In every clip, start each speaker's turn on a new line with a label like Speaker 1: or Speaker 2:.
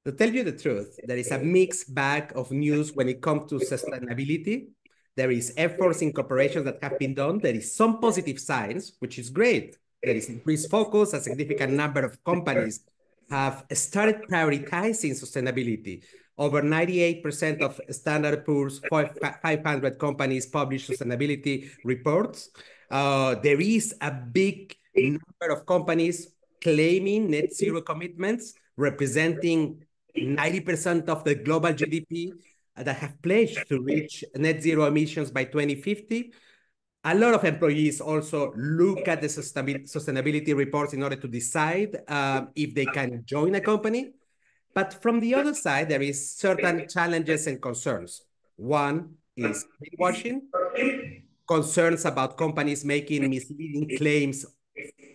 Speaker 1: To tell you the truth, there is a mixed bag of news when it comes to sustainability. There is efforts in corporations that have been done. There is some positive signs, which is great. There is increased focus. A significant number of companies have started prioritizing sustainability. Over 98% of Standard Poor's 500 companies publish sustainability reports. There is a big number of companies claiming net zero commitments, representing 90% of the global GDP that have pledged to reach net zero emissions by 2050. A lot of employees also look at the sustainability reports in order to decide if they can join a company. But from the other side, there is certain challenges and concerns. One is greenwashing, concerns about companies making misleading claims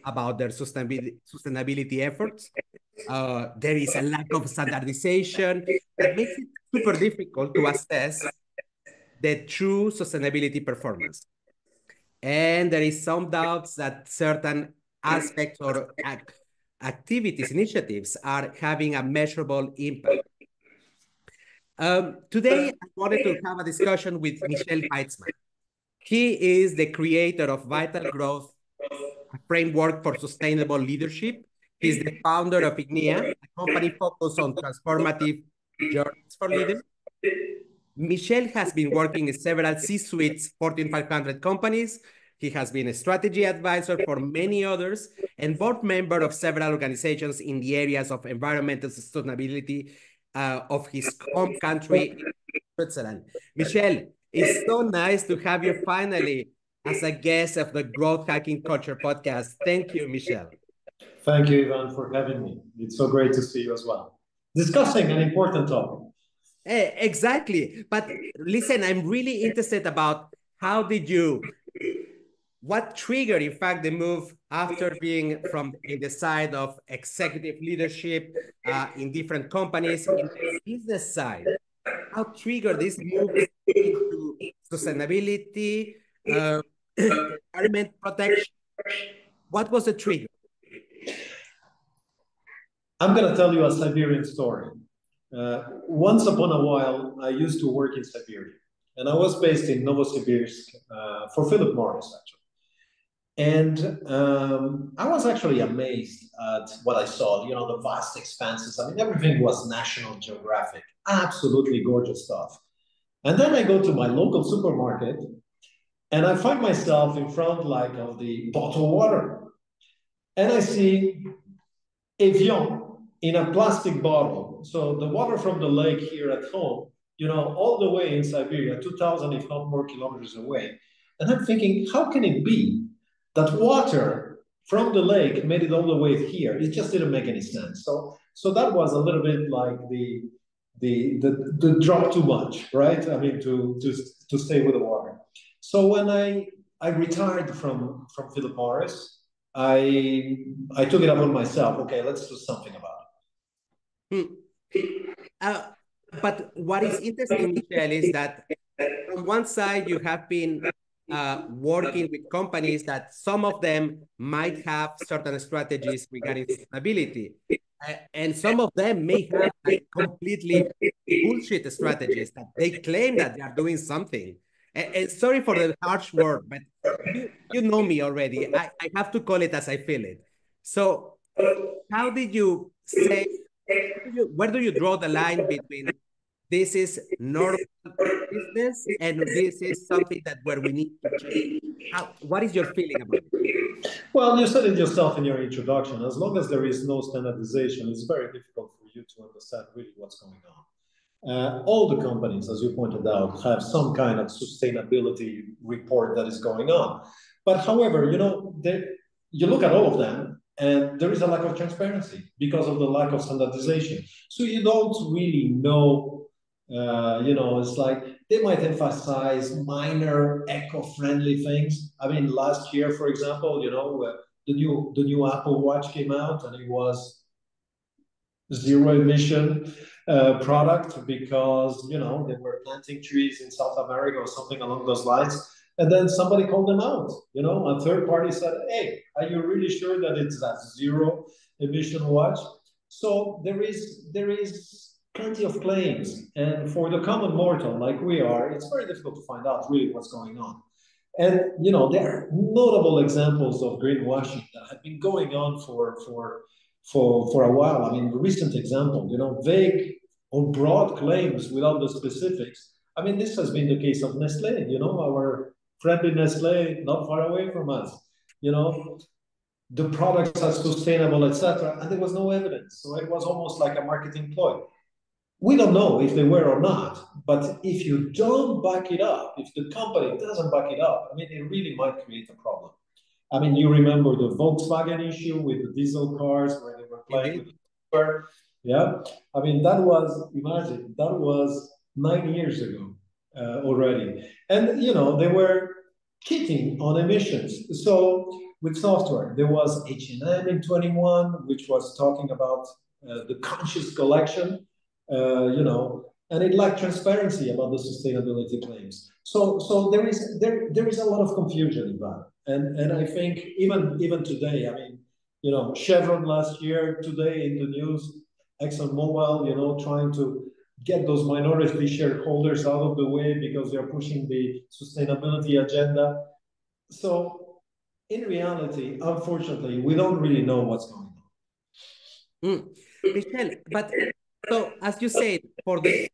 Speaker 1: about their sustainability efforts. There is a lack of standardization that makes it super difficult to assess the true sustainability performance. And there is some doubts that certain aspects or activities, initiatives are having a measurable impact. Today, I wanted to have a discussion with Michel Heitzmann. He is the creator of Vital Growth, a framework for sustainable leadership. He's the founder of Ignea, a company focused on transformative journeys for leaders. Michel has been working in several C-suites, Fortune 500 companies. He has been a strategy advisor for many others and board member of several organizations in the areas of environmental sustainability of his home country, Switzerland. Michel, it's so nice to have you finally as a guest of the Growth Hacking Culture podcast. Thank you, Michel.
Speaker 2: Thank you, Ivan, for having me. It's so great to see you as well. Discussing an important topic.
Speaker 1: Exactly. But listen, I'm really interested about what triggered, in fact, the move after being from in the side of executive leadership in different companies, in the business side, how triggered this move into sustainability, environment protection? What was the trigger?
Speaker 2: I'm going to tell you a Siberian story. Once upon a while, I used to work in Siberia, and I was based in Novosibirsk for Philip Morris, actually. And I was actually amazed at what I saw, the vast expanses. I mean, everything was National Geographic, absolutely gorgeous stuff. And then I go to my local supermarket and I find myself in front of the bottled water. And I see Evian in a plastic bottle. So the water from the lake here at home, all the way in Siberia, 2,000, if not more kilometers away. And I'm thinking, how can it be that water from the lake made it all the way here? It just didn't make any sense. So that was a little bit like the drop too much, right? I mean, to stay with the water. So when I retired from Philip Morris, I took it upon myself. Okay, let's do something about
Speaker 1: it. But what is interesting, Michel, is that on one side you have been working with companies that some of them might have certain strategies regarding sustainability, and some of them may have completely bullshit strategies that they claim that they are doing something. And sorry for the harsh word, but you know me already. I have to call it as I feel it. So how did you say, where do you draw the line between this is normal business and this is something that where we need to change? What is your feeling about it?
Speaker 2: Well, you said it yourself in your introduction. As long as there is no standardization, it's very difficult for you to understand really what's going on. All the companies, as you pointed out, have some kind of sustainability report that is going on. But however, you look at all of them, and there is a lack of transparency because of the lack of standardization. So you don't really know, it's like they might emphasize minor eco-friendly things. I mean, last year, for example, the new Apple Watch came out and it was zero emission product because, they were planting trees in South America or something along those lines. And then somebody called them out, a third party said, hey, are you really sure that it's a zero emission watch? So there is plenty of claims, and for the common mortal like we are, it's very difficult to find out really what's going on. And there are notable examples of greenwashing that have been going on for a while. I mean, the recent example, vague or broad claims without the specifics. I mean, this has been the case of Nestlé. Our friendly Nestlé, not far away from us. The products are sustainable, etc., and there was no evidence. So it was almost like a marketing ploy. We don't know if they were or not, but if you don't back it up, if the company doesn't back it up, I mean, it really might create a problem. I mean, you remember the Volkswagen issue with the diesel cars where they were playing with the yeah? I mean, imagine, that was 9 years ago already. And, they were cheating on emissions. So with software, there was H&M in 21, which was talking about the conscious collection. And it lacked transparency about the sustainability claims. So there is a lot of confusion in that, and I think even today, I mean, Chevron last year, today in the news, ExxonMobil, trying to get those minority shareholders out of the way because they're pushing the sustainability agenda. So in reality, unfortunately, we don't really know what's going on.
Speaker 1: Michel, but so as you said, for the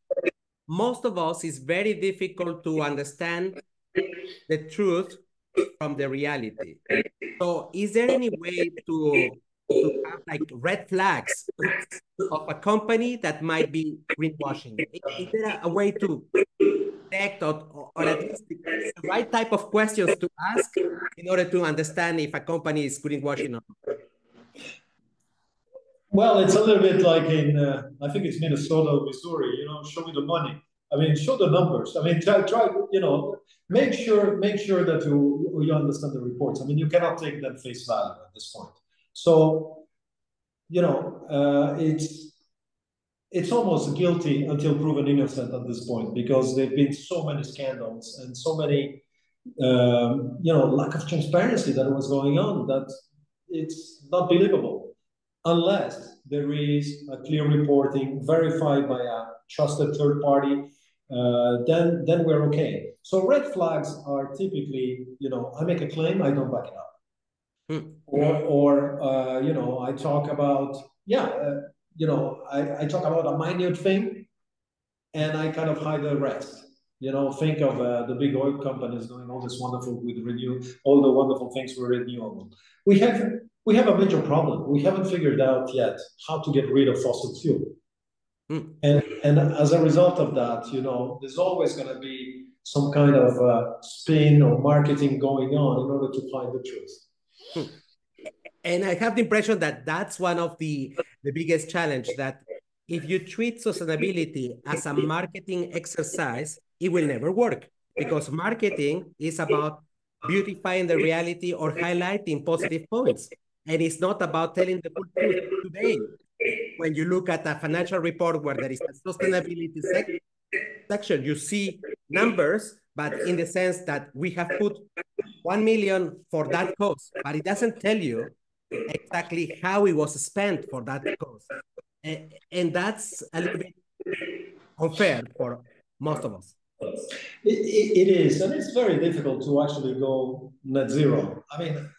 Speaker 1: most of us, it's very difficult to understand the truth from the reality. So is there any way to have like red flags of a company that might be greenwashing? Is there a way to detect or at least the right type of questions to ask in order to understand if a company is greenwashing or not?
Speaker 2: Well, it's a little bit like in, I think it's Minnesota, Missouri, show me the money. I mean, show the numbers. I mean, try, make sure that you understand the reports. I mean, you cannot take them face value at this point. So, it's almost guilty until proven innocent at this point, because there've been so many scandals and so many, lack of transparency that was going on that it's not believable. Unless there is a clear reporting verified by a trusted third party, then we're okay. So red flags are typically, I make a claim, I don't back it up. Or I talk about, I talk about a minute thing and I kind of hide the rest. Think of the big oil companies doing all this wonderful with all the wonderful things with renewable. We have a major problem. We haven't figured out yet how to get rid of fossil fuel. And as a result of that, there's always going to be some kind of spin or marketing going on in order to find the truth.
Speaker 1: And I have the impression that that's one of the biggest challenge, that if you treat sustainability as a marketing exercise, it will never work, because marketing is about beautifying the reality or highlighting positive points. And it's not about telling the full truth. Today, when you look at a financial report where there is a sustainability section, you see numbers, but in the sense that we have put 1 million for that cause, but it doesn't tell you exactly how it was spent for that cause. And that's a little bit unfair for most of us.
Speaker 2: It is, and it's very difficult to actually go net zero. I mean,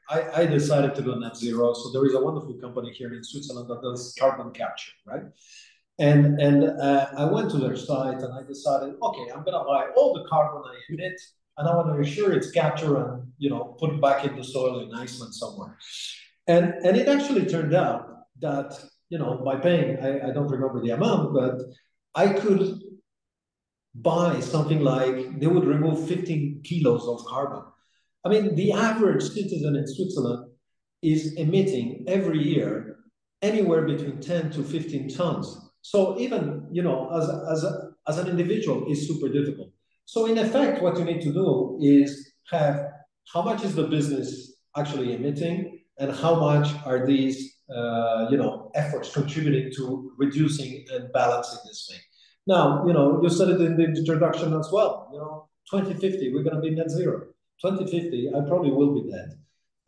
Speaker 2: I decided to go net zero. So there is a wonderful company here in Switzerland that does carbon capture, right? And I went to their site and I decided, okay, I'm gonna buy all the carbon I emit, and I want to ensure it's captured and put it back in the soil in Iceland somewhere. And it actually turned out that by paying, I don't remember the amount, but I could buy something like, they would remove 15 kilos of carbon. I mean, the average citizen in Switzerland is emitting every year anywhere between 10 to 15 tons. So even, as an individual is super difficult. So in effect, what you need to do is have how much is the business actually emitting and how much are these, efforts contributing to reducing and balancing this thing. Now, you said it in the introduction as well, 2050, we're going to be net zero. 2050, I probably will be dead,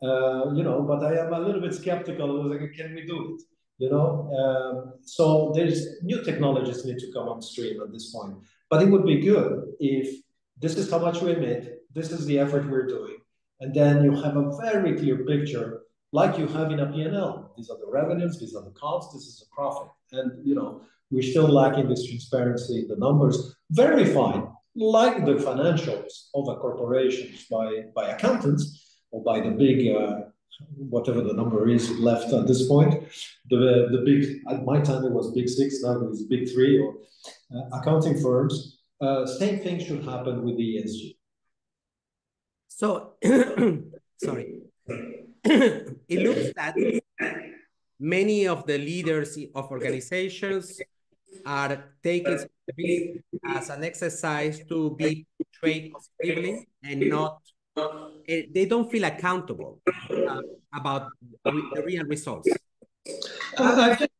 Speaker 2: but I am a little bit skeptical. Like, can we do it? you know. So there's new technologies need to come on stream at this point. But it would be good if this is how much we emit, this is the effort we're doing, and then you have a very clear picture, like you have in a P&L. These are the revenues, these are the costs, this is the profit. And, you know, we're still lacking this transparency, the numbers, verified, like the financials of a corporations by accountants or by the big, whatever the number is left at this point. The big, at my time it was big six, now it is big three, or accounting firms. Same thing should happen with the ESG.
Speaker 1: So, sorry. It looks that many of the leaders of organizations are taking responsibility as an exercise to be portrayed positively and not, they don't feel accountable about the real results.
Speaker 2: I think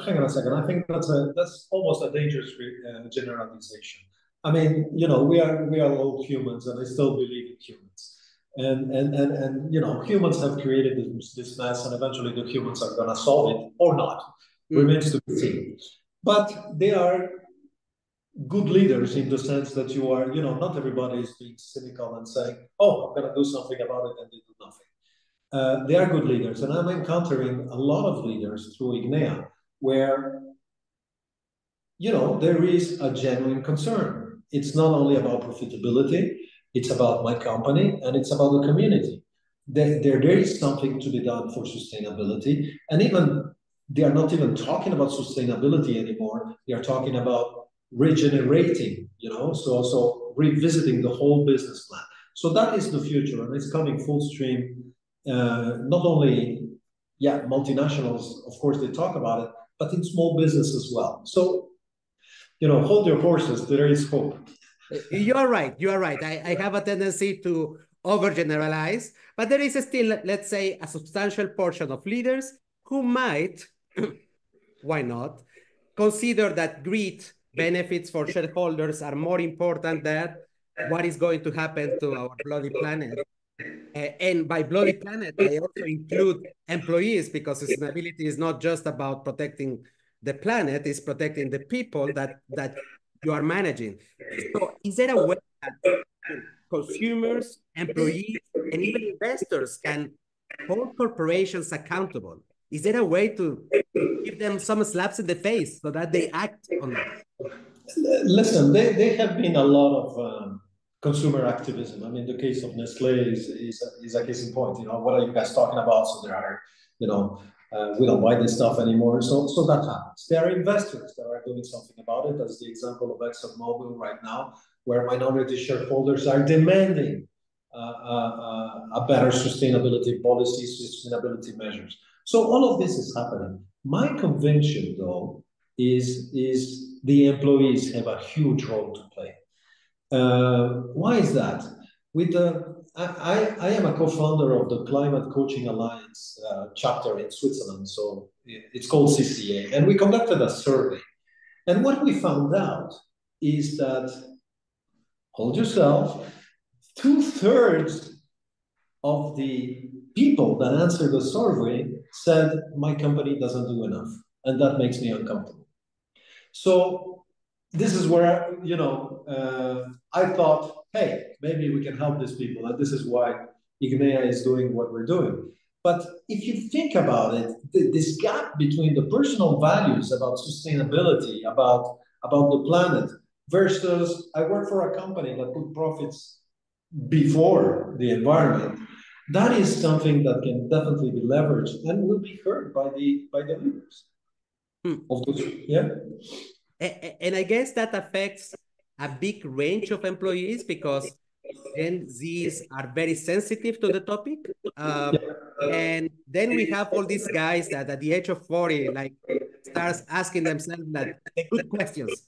Speaker 2: hang on a second. I think that's almost a dangerous generalization. I mean, you know, we are all humans, and I still believe in humans. And you know, humans have created this mess, and eventually the humans are going to solve it or not. Remains to be seen. But they are good leaders in the sense that you are, you know, not everybody is being cynical and saying, "Oh, I'm going to do something about it," and they do nothing. They are good leaders, and I'm encountering a lot of leaders through Ignea where, you know, there is a genuine concern. It's not only about profitability, it's about my company, and it's about the community. There is something to be done for sustainability, and even they are not even talking about sustainability anymore. They are talking about regenerating, you know, so revisiting the whole business plan. So that is the future, and it's coming full stream. Not only, yeah, multinationals, of course, they talk about it, but in small business as well. So, you know, hold your horses. There is hope.
Speaker 1: You're right. You are right. I have a tendency to overgeneralize, but there is still, let's say, a substantial portion of leaders who might, why not, consider that greed benefits for shareholders are more important than what is going to happen to our bloody planet. And by bloody planet, I also include employees, because sustainability is not just about protecting the planet, it's protecting the people that you are managing. So is there a way that consumers, employees, and even investors can hold corporations accountable? Is there a way to give them some slaps in the face so that they act on that?
Speaker 2: Listen, there have been a lot of consumer activism. I mean, the case of Nestle is a case in point. You know, what are you guys talking about? So there are, you know, we don't buy this stuff anymore. So that happens. There are investors that are doing something about it. That's the example of ExxonMobil right now, where minority shareholders are demanding a better sustainability policy, sustainability measures. So all of this is happening. My conviction, though, is the employees have a huge role to play. Why is that? With I am a co-founder of the Climate Coaching Alliance chapter in Switzerland, so it's called CCA, and we conducted a survey. And what we found out is that, hold yourself, 2/3 of the people that answered the survey said, my company doesn't do enough, and that makes me uncomfortable. So this is where, you know, I thought, hey, maybe we can help these people, and this is why Ignea is doing what we're doing. But if you think about it, this gap between the personal values about sustainability, about the planet, versus I work for a company that put profits before the environment, that is something that can definitely be leveraged and will be heard by the leaders. Of those, yeah.
Speaker 1: And I guess that affects a big range of employees, because Gen Zs are very sensitive to the topic. And then we have all these guys that at the age of 40, like, starts asking themselves that good questions.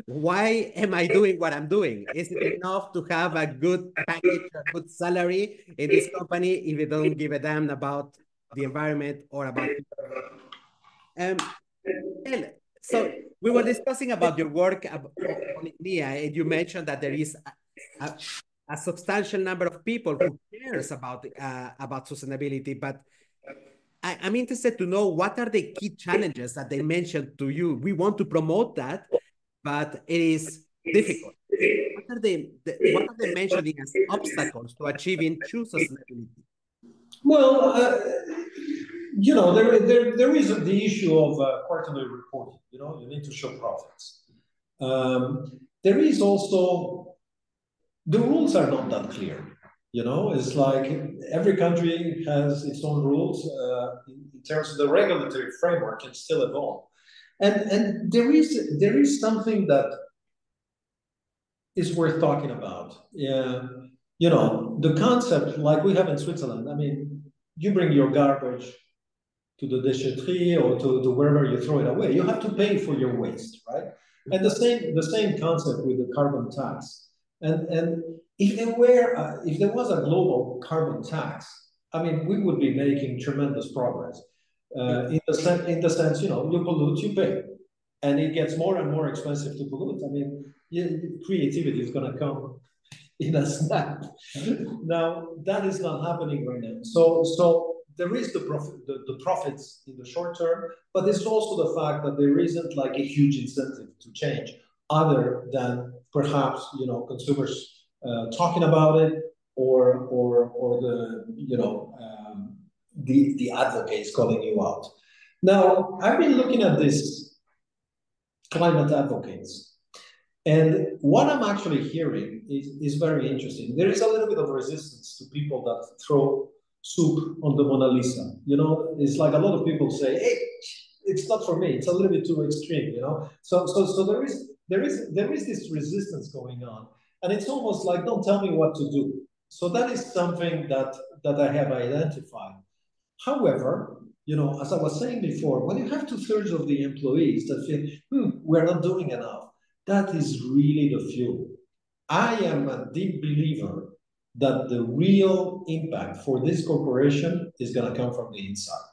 Speaker 1: Why am I doing what I'm doing? Is it enough to have a good package, a good salary in this company if you don't give a damn about the environment or about people? And so we were discussing about your work on Ignea, and you mentioned that there is a substantial number of people who cares about sustainability. But I'm interested to know what are the key challenges that they mentioned to you. We want to promote that, but it is difficult. What are they mentioning as obstacles to achieving true sustainability?
Speaker 2: Well, there is the issue of quarterly reporting. You need to show profits. There is also, the rules are not that clear. It's like every country has its own rules in terms of the regulatory framework can still evolve. And there is something that is worth talking about. Yeah, the concept like we have in Switzerland. I mean, you bring your garbage to the déchetterie or to wherever you throw it away. You have to pay for your waste, right? And the same concept with the carbon tax. And if there was a global carbon tax, I mean, we would be making tremendous progress. In the sense, you pollute, you pay, and it gets more and more expensive to pollute. I mean, creativity is going to come in a snap. Now that is not happening right now. So there is the profits in the short term, but there's also the fact that there isn't like a huge incentive to change, other than perhaps consumers talking about it, or the advocates calling you out. Now I've been looking at this climate advocates. And what I'm actually hearing is very interesting. There is a little bit of resistance to people that throw soup on the Mona Lisa. It's like a lot of people say, "Hey, it's not for me. It's a little bit too extreme." So there is this resistance going on, and it's almost like, "Don't tell me what to do." So that is something that I have identified. However, as I was saying before, when you have 2/3 of the employees that feel, we're not doing enough, that is really the fuel. I am a deep believer that the real impact for this corporation is going to come from the inside.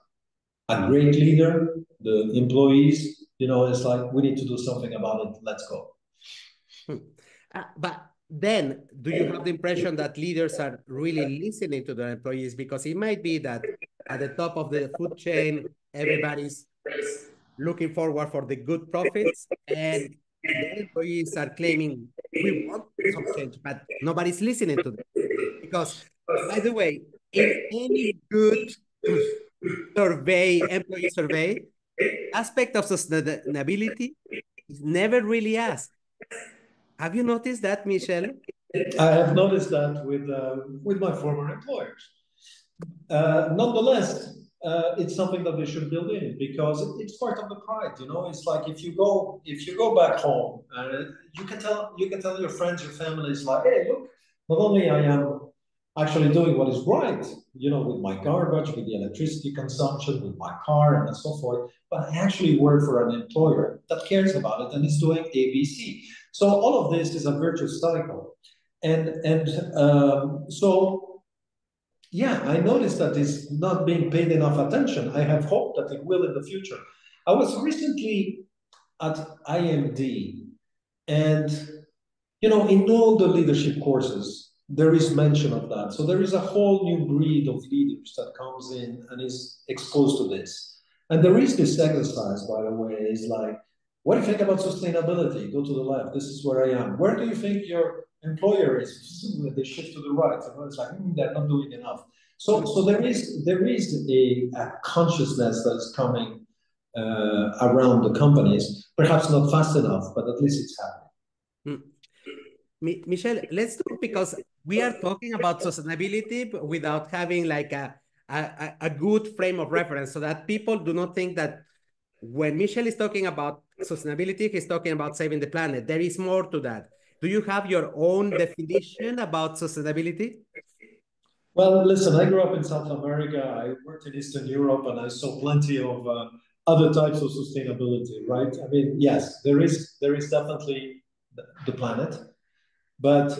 Speaker 2: A great leader, the employees, it's like, we need to do something about it. Let's go.
Speaker 1: But then, do you have the impression that leaders are really listening to their employees? Because it might be that at the top of the food chain, everybody's looking forward for the good profits, and the employees are claiming, we want some change, but nobody's listening to them. Because, by the way, in any good employee survey, aspect of sustainability is never really asked. Have you noticed that, Michel?
Speaker 2: I have noticed that with my former employers. Nonetheless, it's something that they should build in, because it's part of the pride. It's like, if you go back home, you can tell your friends, your family, is like, "Hey, look, not only I am actually doing what is right, with my garbage, with the electricity consumption, with my car, and so forth, but I actually work for an employer that cares about it and is doing ABC." So all of this is a virtuous cycle, and so. Yeah, I noticed that it's not being paid enough attention. I have hope that it will in the future. I was recently at IMD, and in all the leadership courses, there is mention of that. So there is a whole new breed of leaders that comes in and is exposed to this. And there is this exercise, by the way, is like, what do you think about sustainability? Go to the left. This is where I am. Where do you think your employer is? They shift to the right. It's like, they're not doing enough. So there is a consciousness that is coming around the companies. Perhaps not fast enough, but at least it's happening.
Speaker 1: Michel, let's talk, because we are talking about sustainability without having like a good frame of reference, so that people do not think that when Michel is talking about sustainability, he's talking about saving the planet. There is more to that. Do you have your own definition about sustainability?
Speaker 2: Well, listen, I grew up in South America. I worked in Eastern Europe, and I saw plenty of other types of sustainability, right? I mean, yes, there is definitely the planet, but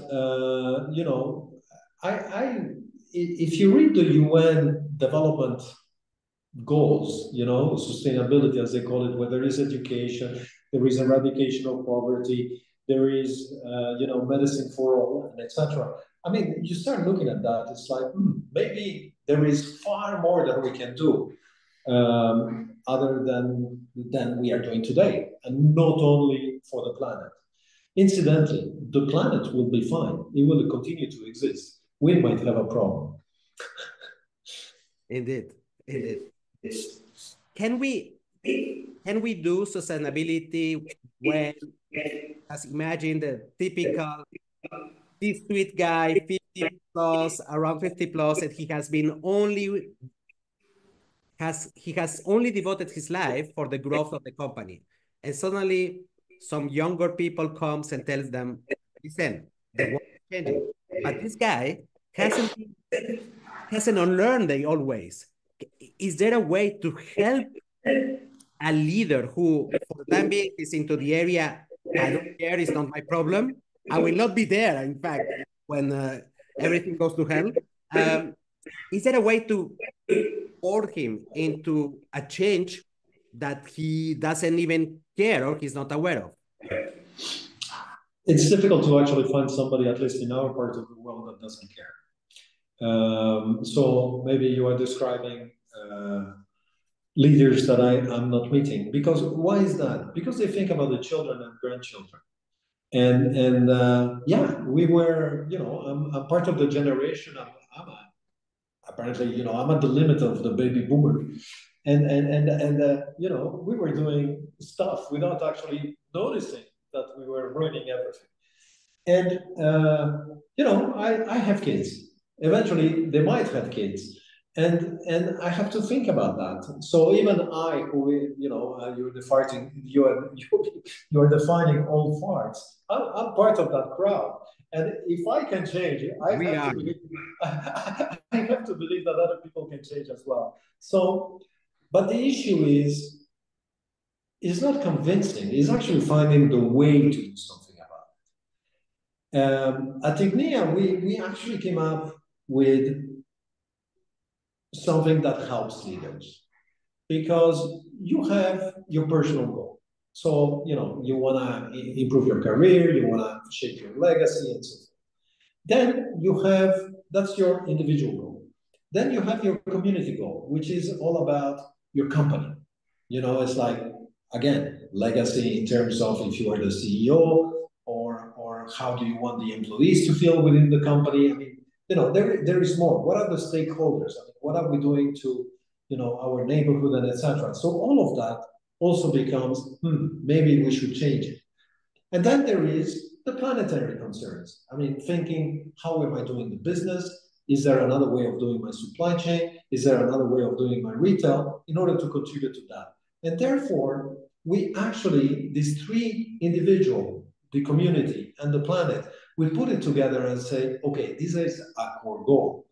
Speaker 2: if you read the UN development goals, sustainability, as they call it, where there is education, there is eradication of poverty, there is, medicine for all, and etc. I mean, you start looking at that, it's like, maybe there is far more that we can do. other than we are doing today, and not only for the planet. Incidentally, the planet will be fine. It will continue to exist. We might have a problem.
Speaker 1: Indeed, indeed. Can we do sustainability when, as imagine the typical C-suite guy, 50 plus, around 50 plus, and he has only devoted his life for the growth of the company. And suddenly some younger people comes and tells them, listen, the world is changing. But this guy hasn't unlearned the old ways. Is there a way to help a leader who, for the time being, is into the area, I don't care, it's not my problem. I will not be there, in fact, when everything goes to hell. Is there a way to force him into a change that he doesn't even care or he's not aware of?
Speaker 2: It's difficult to actually find somebody, at least in our part of the world, that doesn't care. So maybe you are describing leaders that I'm not meeting. Because why is that? Because they think about the children and grandchildren. And yeah, we were, I'm part of the generation. Apparently, I'm at the limit of the baby boomer. And we were doing stuff without actually noticing that we were ruining everything. And, I have kids. Eventually, they might have kids. And I have to think about that. So even I, who, you're defining old farts, I'm part of that crowd. And if I can change, I have to believe that other people can change as well. So, but the issue is not convincing. It's actually finding the way to do something about it. At Ignea, we actually came up with something that helps leaders, because you have your personal goal. So, you want to improve your career, you want to shape your legacy, and so forth. Then that's your individual goal. Then you have your community goal, which is all about your company. It's like, again, legacy in terms of if you are the CEO, or how do you want the employees to feel within the company. I mean, there is more. What are the stakeholders? I mean, what are we doing to, our neighborhood and etc. So all of that also becomes, maybe we should change it. And then there is the planetary concerns. I mean, thinking, how am I doing the business? Is there another way of doing my supply chain? Is there another way of doing my retail in order to contribute to that? And therefore, we actually, these three individuals, the community and the planet, we put it together and say, okay, this is a core goal.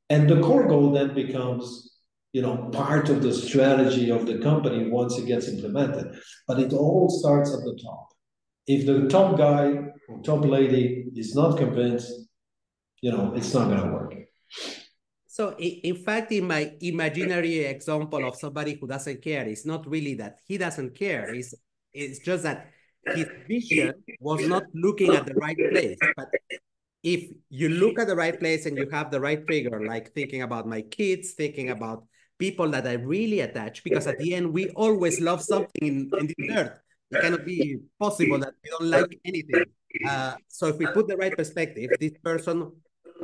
Speaker 2: And the core goal then becomes, part of the strategy of the company once it gets implemented. But it all starts at the top. If the top guy or top lady is not convinced, it's not going to work.
Speaker 1: So in fact, in my imaginary example of somebody who doesn't care, it's not really that he doesn't care. It's just that his vision was not looking at the right place. But if you look at the right place and you have the right trigger, like thinking about my kids, thinking about people that I really attach, because at the end, we always love something in this earth. It cannot be possible that we don't like anything. So if we put the right perspective, this person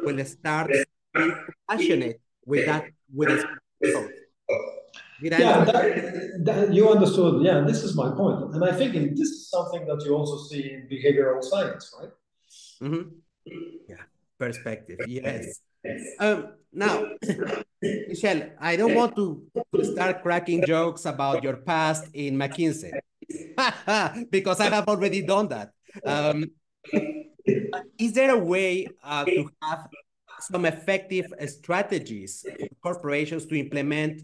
Speaker 1: will start being passionate with his growth.
Speaker 2: Yeah, that you understood. Yeah, this is my point. And I think this is something that you also see in behavioral science, right?
Speaker 1: Mm-hmm. Yeah, perspective. Yes. Now, Michel, I don't want to start cracking jokes about your past in McKinsey because I have already done that. Is there a way to have some effective strategies for corporations to implement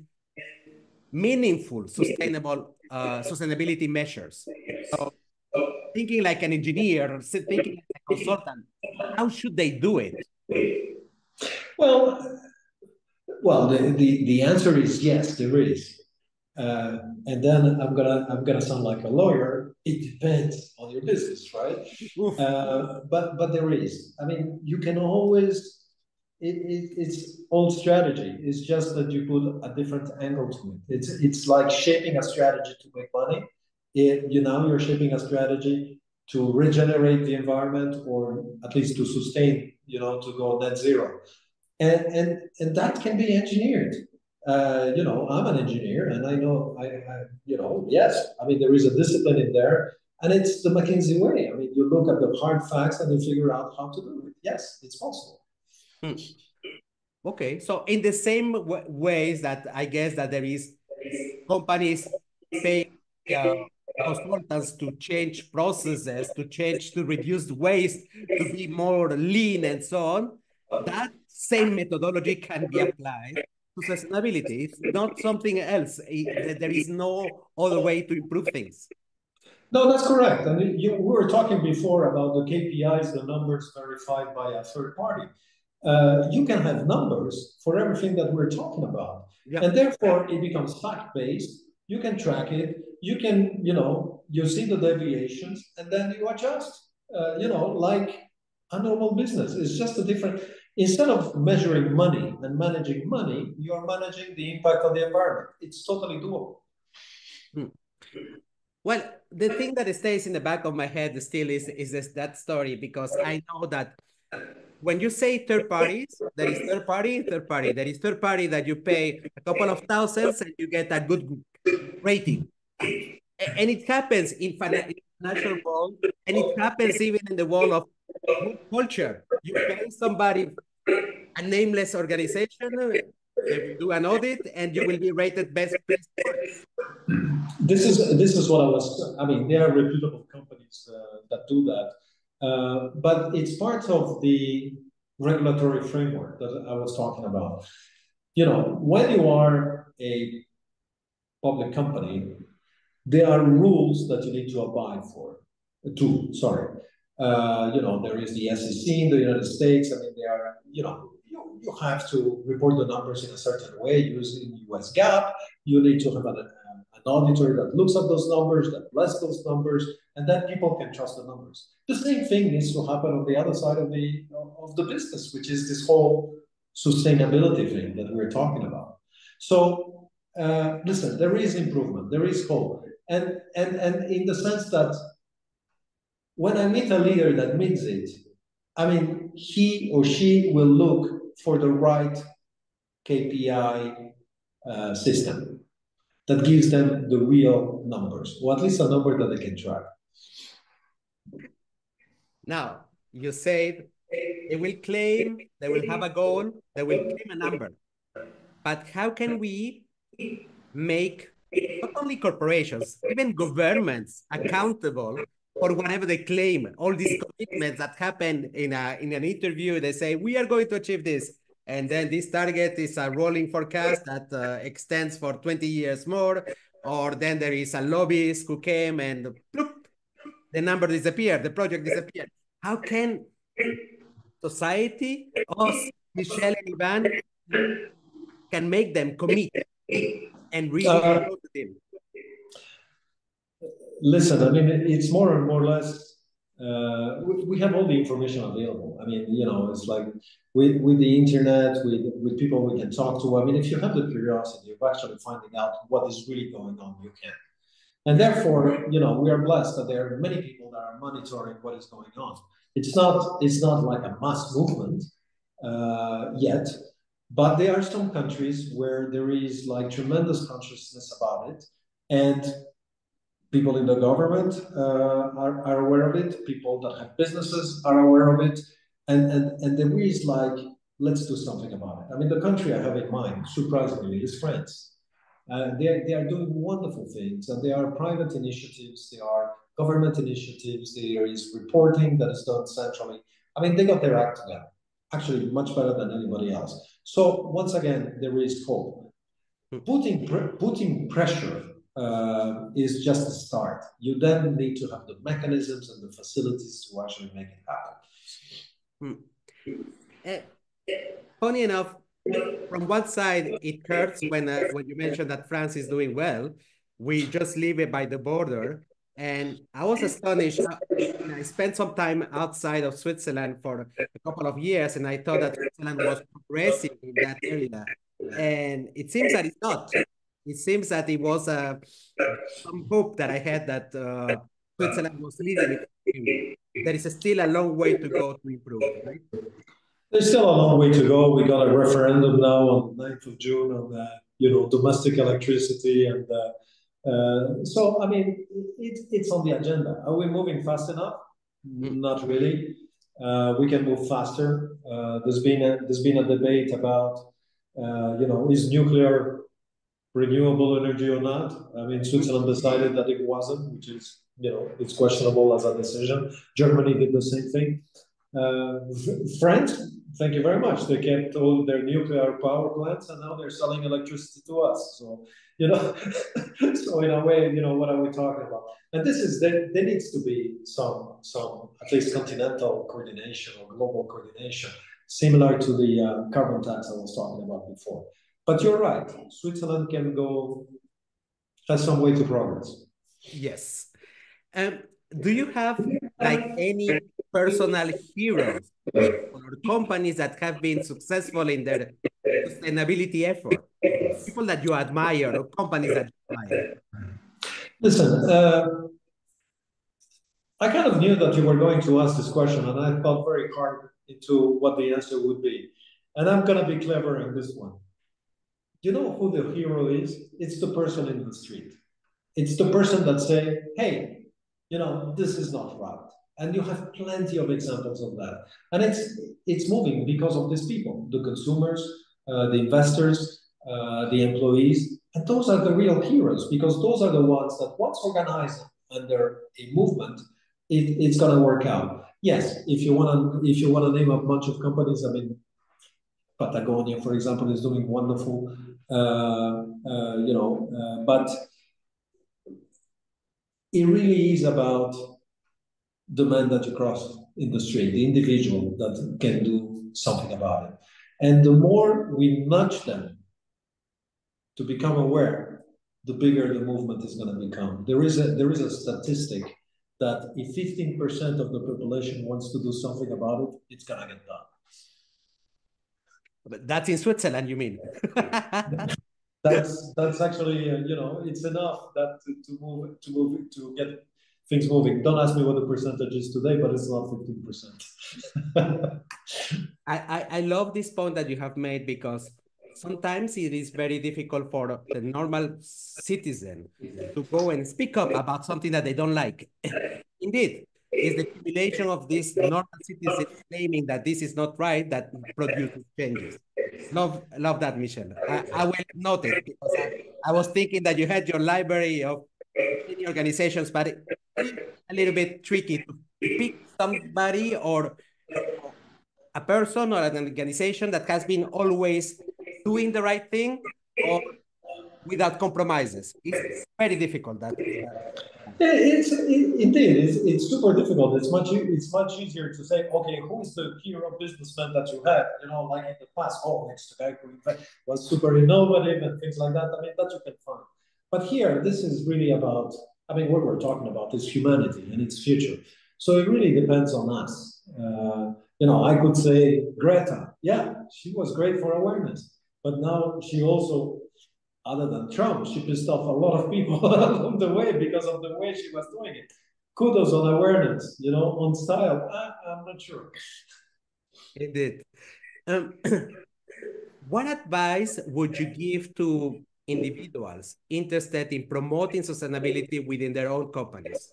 Speaker 1: meaningful, sustainability measures? So thinking like an engineer, thinking like a consultant, how should they do it?
Speaker 2: Well, the answer is yes, there is. And then I'm gonna sound like a lawyer. It depends on your business, right? But there is. I mean, you can always it's old strategy. It's just that you put a different angle to it. It's like shaping a strategy to make money. You're shaping a strategy to regenerate the environment, or at least to sustain, to go net zero. And that can be engineered. I'm an engineer, and I know yes, I mean there is a discipline in there, and it's the McKinsey way. I mean, you look at the hard facts and you figure out how to do it. Yes, it's possible.
Speaker 1: Okay, so in the same ways that I guess that there is companies pay consultants to change processes, to reduce waste, to be more lean and so on, that same methodology can be applied to sustainability. It's not something else. There is no other way to improve things.
Speaker 2: No, that's correct. And we were talking before about the KPIs, the numbers verified by a third party. You can have numbers for everything that we're talking about. Yeah. And therefore it becomes fact-based. You can track it. You can, you see the deviations and then you adjust, like a normal business. It's just a different, instead of measuring money and managing money, you're managing the impact on the environment. It's totally doable.
Speaker 1: Well, the thing that stays in the back of my head still is that story, because I know that when you say third parties, there is third party. There is third party that you pay a couple of thousands and you get a good rating. And it happens in financial world, and it happens even in the world of culture. You pay somebody, a nameless organization, they will do an audit and you will be rated best place to work.
Speaker 2: This is what I mean, there are reputable companies that do that. But it's part of the regulatory framework that I was talking about. When you are a public company, there are rules that you need to abide to. There is the SEC in the United States. I mean, they are, you have to report the numbers in a certain way using US GAAP. You need to have an auditor that looks at those numbers, that bless those numbers, and then people can trust the numbers. The same thing needs to happen on the other side of the business, which is this whole sustainability thing that we're talking about. So listen, there is improvement, there is hope, and in the sense that when I meet a leader that means it, I mean, he or she will look for the right KPI system that gives them the real numbers, or at least a number that they can track.
Speaker 1: Now, you said they will claim, they will have a goal, they will claim a number. But how can we make not only corporations, even governments accountable for whatever they claim? All these commitments that happen in an interview, they say, we are going to achieve this. And then this target is a rolling forecast that extends for 20 years more. Or then there is a lobbyist who came and bloop, the number disappeared, the project disappeared. How can society, us, Michel and Ivan, can make them commit and really close the deal?
Speaker 2: Listen, I mean, it's more and more or less, we have all the information available. I mean, it's like with the internet, with people we can talk to. I mean, if you have the curiosity of actually finding out what is really going on, you can. And therefore, we are blessed that there are many people that are monitoring what is going on. It's not like a mass movement yet, but there are some countries where there is like tremendous consciousness about it, and people in the government are aware of it. People that have businesses are aware of it, and there is like, let's do something about it. I mean, the country I have in mind, surprisingly, is France. They are doing wonderful things, and there are private initiatives, there are government initiatives, there is reporting that is done centrally. I mean, they got their act together, actually much better than anybody else. So once again, there is hope. Putting pressure is just a start. You then need to have the mechanisms and the facilities to actually make it happen.
Speaker 1: Funny enough, from one side, it hurts when you mentioned that France is doing well. We just live it by the border. And I was astonished. I spent some time outside of Switzerland for a couple of years, and I thought that Switzerland was progressing in that area. And it seems that it's not. It seems that it was some hope that I had that Switzerland was leading in the area. There is still a long way to go to improve, right?
Speaker 2: There's still a long way to go. We got a referendum now on the 9th of June on domestic electricity, and so I mean it's on the agenda. Are we moving fast enough? Not really. We can move faster. There's been a debate about is nuclear renewable energy or not. I mean, Switzerland decided that it wasn't, which is it's questionable as a decision. Germany did the same thing. France, thank you very much. They kept all their nuclear power plants, and now they're selling electricity to us. So, so in a way, what are we talking about? And there needs to be some at least continental coordination or global coordination, similar to the carbon tax I was talking about before. But you're right. Switzerland has some way to progress.
Speaker 1: Yes. Do you have like any personal heroes, people or companies that have been successful in their sustainability effort? People that you admire or companies that you admire?
Speaker 2: Listen, I kind of knew that you were going to ask this question, and I thought very hard into what the answer would be. And I'm going to be clever in this one. You know who the hero is? It's the person in the street. It's the person that say, hey, this is not right. And you have plenty of examples of that. And it's moving because of these people, the consumers, the investors, the employees. And those are the real heroes, because those are the ones that once organized under a movement, it's going to work out. Yes, if you want to name a bunch of companies, I mean, Patagonia, for example, is doing wonderful, but it really is about the man that you cross in the street, the individual that can do something about it. And the more we nudge them to become aware, the bigger the movement is going to become. There is a statistic that if 15% of the population wants to do something about it, it's going to get done.
Speaker 1: But that's in Switzerland, you mean?
Speaker 2: That's actually it's enough that to get things moving. Don't ask me what the percentage is today, but it's not 15%.
Speaker 1: I love this point that you have made, because sometimes it is very difficult for the normal citizen to go and speak up about something that they don't like. Indeed, it's the accumulation of these normal citizens claiming that this is not right that produces changes. Love that, Michel. I will note it, because I was thinking that you had your library of many organizations, but it's a little bit tricky to pick somebody or a person or an organization that has been always doing the right thing or without compromises. It's very difficult.
Speaker 2: It's super difficult. It's much easier to say, okay, who is the hero businessman that you had? Like in the past, it's the guy who was super innovative and things like that. I mean, that you can find. But here, this is really about, I mean, what we're talking about is humanity and its future. So it really depends on us. I could say Greta, yeah, she was great for awareness, but now she also, other than Trump, she pissed off a lot of people along the way because of the way she was doing it. Kudos on awareness, on style. I'm not sure.
Speaker 1: Indeed. What advice would you give to individuals interested in promoting sustainability within their own companies?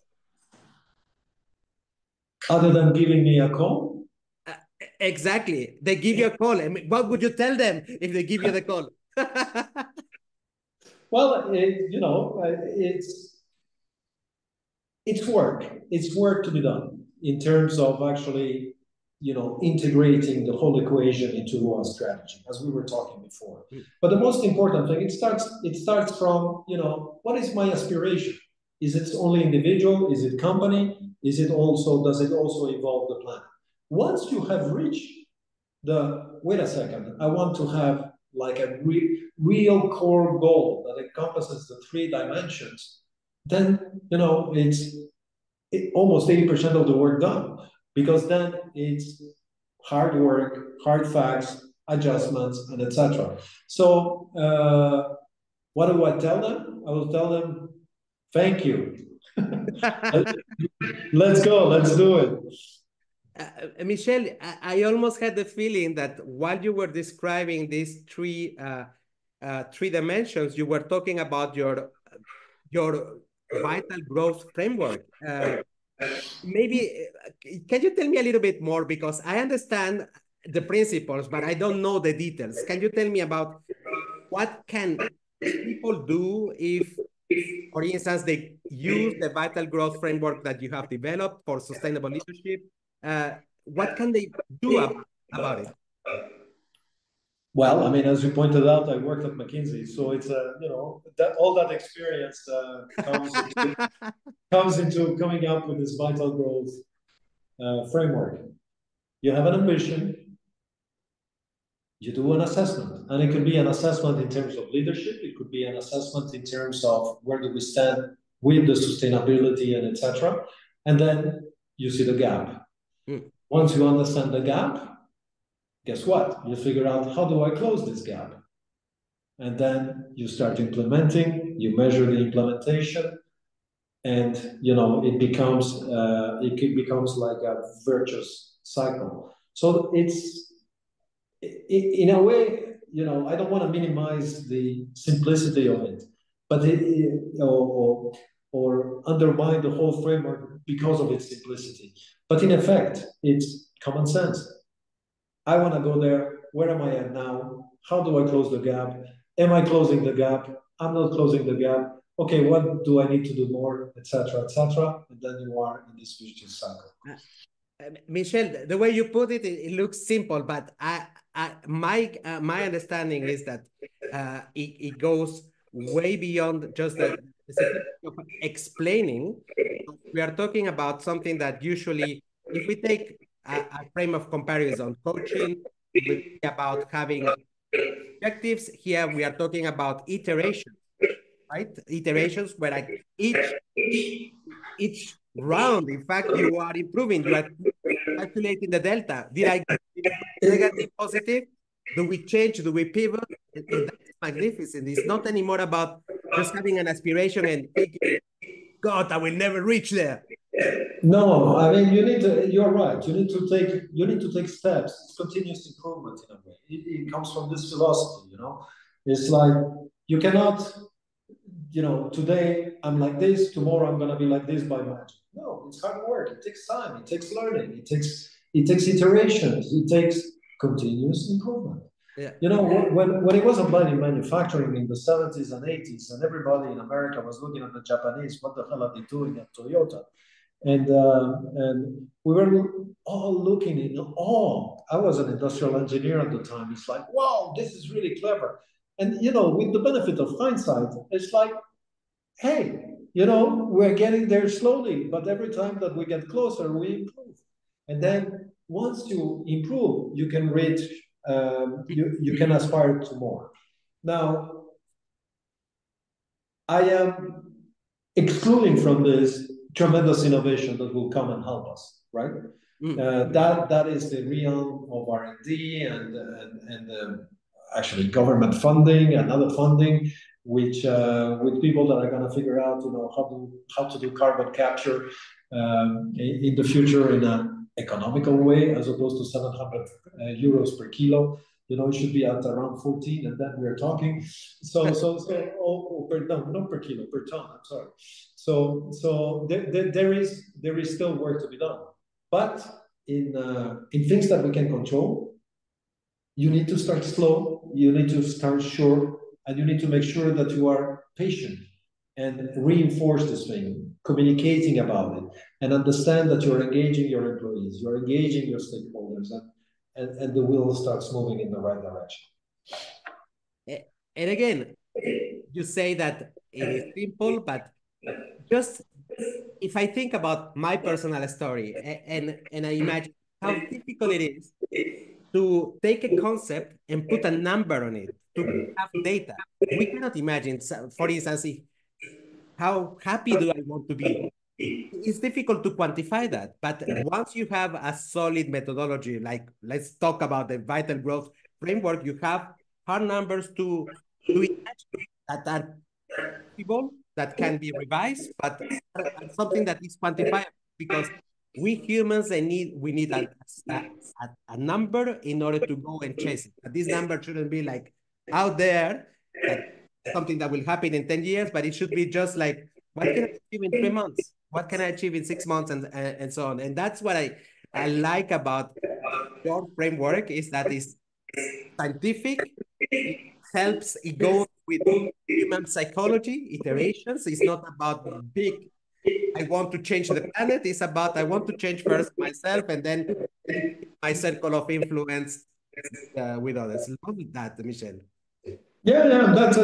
Speaker 2: Other than giving me a call?
Speaker 1: Exactly. They give you a call. I mean, what would you tell them if they give you the call?
Speaker 2: Well, it's work. It's work to be done in terms of actually, integrating the whole equation into our strategy, as we were talking before. But the most important thing, it starts from, what is my aspiration? Is it only individual? Is it company? Does it also involve the planet? Once you have reached wait a second, I want to have like a real core goal that encompasses the 3 dimensions, then, it's almost 80% of the work done, because then it's hard work, hard facts, adjustments, and etc. So what do I tell them? I will tell them, thank you. Let's go, let's do it.
Speaker 1: Michel, I almost had the feeling that while you were describing these three dimensions, you were talking about your vital growth framework. Maybe can you tell me a little bit more, because I understand the principles, but I don't know the details. Can you tell me about what can people do if, for instance, they use the vital growth framework that you have developed for sustainable leadership? What can they do about it?
Speaker 2: Well, I mean, as you pointed out, I worked at McKinsey, so it's that all that experience comes into coming up with this vital growth framework. You have an ambition, you do an assessment, and it could be an assessment in terms of leadership. It could be an assessment in terms of where do we stand with the sustainability and etc. And then you see the gap. Once you understand the gap, guess what? You figure out, how do I close this gap? And then you start implementing, you measure the implementation, and it becomes like a virtuous cycle. So it's, in a way, I don't want to minimize the simplicity of it, but or undermine the whole framework because of its simplicity. But in effect, it's common sense. I want to go there. Where am I at now? How do I close the gap? Am I closing the gap? I'm not closing the gap. Okay, what do I need to do more, etc., etc. And then you are in this virtuous cycle.
Speaker 1: Michel, the way you put it, it looks simple, but my understanding is that it goes way beyond just the simplicity of explaining. We are talking about something that usually, if we take a frame of comparison, coaching will be about having objectives. Here we are talking about iterations, right? Iterations where like each round, in fact, you are improving. You are calculating the delta. Did I go negative, positive? Do we change? Do we pivot? And that's magnificent. It's not anymore about just having an aspiration and thinking, God, I will never reach there.
Speaker 2: No, I mean, you're right. You need to take steps. It's continuous improvement in a way. It comes from this philosophy, It's like, you cannot, today I'm like this, tomorrow I'm gonna be like this by magic. No, it's hard work. It takes time. It takes learning. It takes iterations. It takes continuous improvement.
Speaker 1: Yeah.
Speaker 2: When it was applied in manufacturing in the 70s and 80s, and everybody in America was looking at the Japanese, what the hell are they doing at Toyota? And we were all looking in awe. I was an industrial engineer at the time. It's like, wow, this is really clever. And with the benefit of hindsight, it's like, hey, we're getting there slowly, but every time that we get closer, we improve. And then once you improve, you can reach, you can aspire to more. Now, I am excluding from this tremendous innovation that will come and help us, right? That is the realm of R&D and actually government funding and other funding, which with people that are going to figure out, how to do carbon capture in the future in an economical way, as opposed to 700 euros per kilo. It should be at around 14, and then we're talking. Not per kilo, per ton. I'm sorry. So there is still work to be done, but in things that we can control, you need to start slow. You need to start short, and you need to make sure that you are patient and reinforce this thing, communicating about it, and understand that you're engaging your employees, you're engaging your stakeholders, and the wheel starts moving in the right direction.
Speaker 1: And again, you say that it is simple, but just if I think about my personal story and I imagine how difficult it is to take a concept and put a number on it, to have data. We cannot imagine, for instance, how happy do I want to be? It's difficult to quantify that, but once you have a solid methodology, like let's talk about the vital growth framework, you have hard numbers to imagine that are possible, that can be revised, but something that is quantifiable, because we humans, we need a number in order to go and chase it. But this number shouldn't be like out there, that something that will happen in 10 years, but it should be just like, what can I achieve in 3 months? What can I achieve in 6 months, and so on. And that's what I like about your framework, is that it's scientific. It helps, it goes with human psychology, iterations. It's not about big, I want to change the planet. It's about, I want to change first myself, and then my circle of influence with others. Love that, Michel.
Speaker 2: Yeah, that's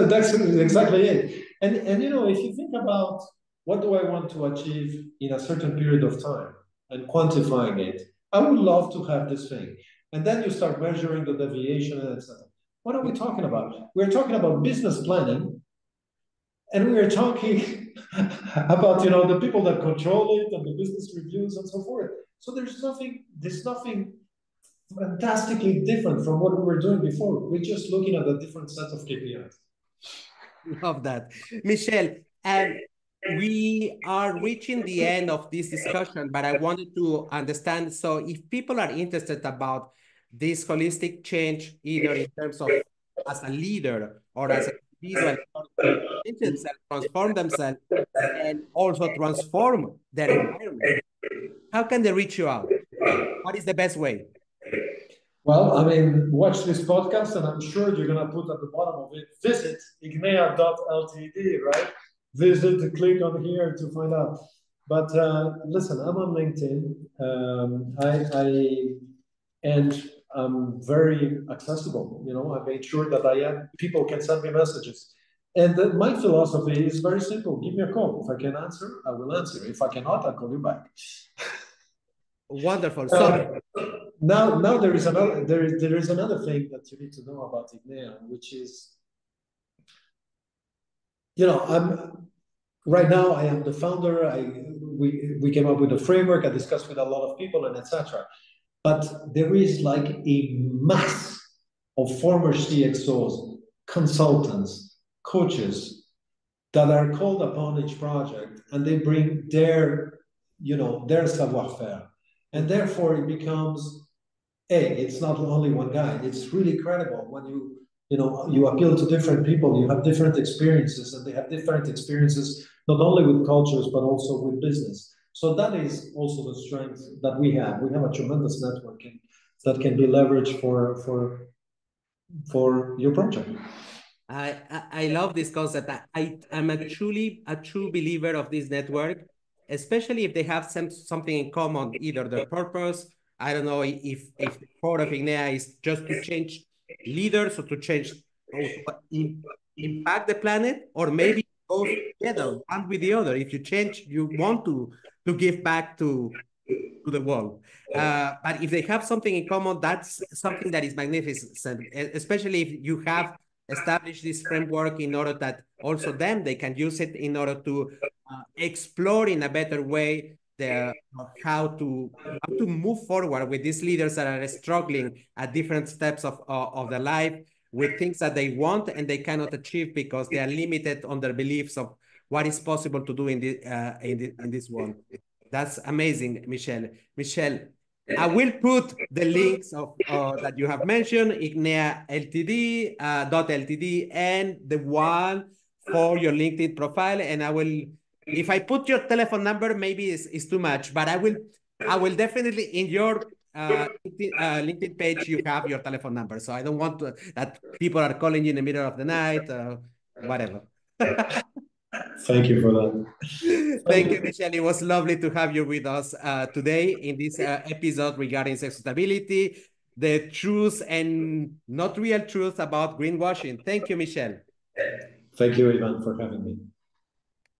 Speaker 2: exactly it. And you know, if you think about what do I want to achieve in a certain period of time and quantifying it, I would love to have this thing. And then you start measuring the deviation and etc. What are we talking about? We're talking about business planning, and we're talking about, you know, the people that control it and the business reviews and so forth. So there's nothing fantastically different from what we were doing before. We're just looking at a different set of KPIs.
Speaker 1: Love that. Michel, we are reaching the end of this discussion, but I wanted to understand, so if people are interested about this holistic change, either in terms of as a leader or as an individual, to change themselves, transform themselves, and also transform their environment, how can they reach you out? What is the best way?
Speaker 2: Well, I mean, watch this podcast, and I'm sure you're going to put at the bottom of it, visit ignea.ltd, right? Visit, click on here to find out. But listen, I'm on LinkedIn. And I'm very accessible. You know, I made sure that people can send me messages. And my philosophy is very simple. Give me a call. If I can answer, I will answer. If I cannot, I'll call you back.
Speaker 1: Wonderful. So
Speaker 2: now there is another thing that you need to know about Ignea, which is, you know, I am the founder. We came up with a framework. I discussed with a lot of people and etc. But there is like a mass of former CXOs, consultants, coaches that are called upon each project, and they bring their savoir-faire. And therefore it becomes, it's not only one guy. It's really credible when you appeal to different people, you have different experiences, and they have different experiences, not only with cultures, but also with business. So that is also the strength that we have. We have a tremendous networking that can be leveraged for your project.
Speaker 1: I love this concept. I'm a true believer of this network, especially if they have something in common, either their purpose. I don't know if the core of Ignea is just to change leaders, or to change, or to impact the planet, or maybe both together, one with the other. If you change, you want to give back to the world. But if they have something in common, that's something that is magnificent, especially if you have established this framework in order that also they can use it in order to explore in a better way how to move forward with these leaders that are struggling at different steps of their life, with things that they want and they cannot achieve because they are limited on their beliefs of what is possible to do in this world. That's amazing, Michel. Michel, I will put the links of that you have mentioned, Ignea Ltd, .ltd, and the one for your LinkedIn profile. And I will, if I put your telephone number, maybe it's too much, but I will definitely, in your LinkedIn page, you have your telephone number. So I don't want that people are calling you in the middle of the night, whatever.
Speaker 2: Thank you for that.
Speaker 1: Thank you, Michel. It was lovely to have you with us today in this episode regarding sustainability, the truth and not real truth about greenwashing. Thank you, Michel.
Speaker 2: Thank you, Ivan, for having me.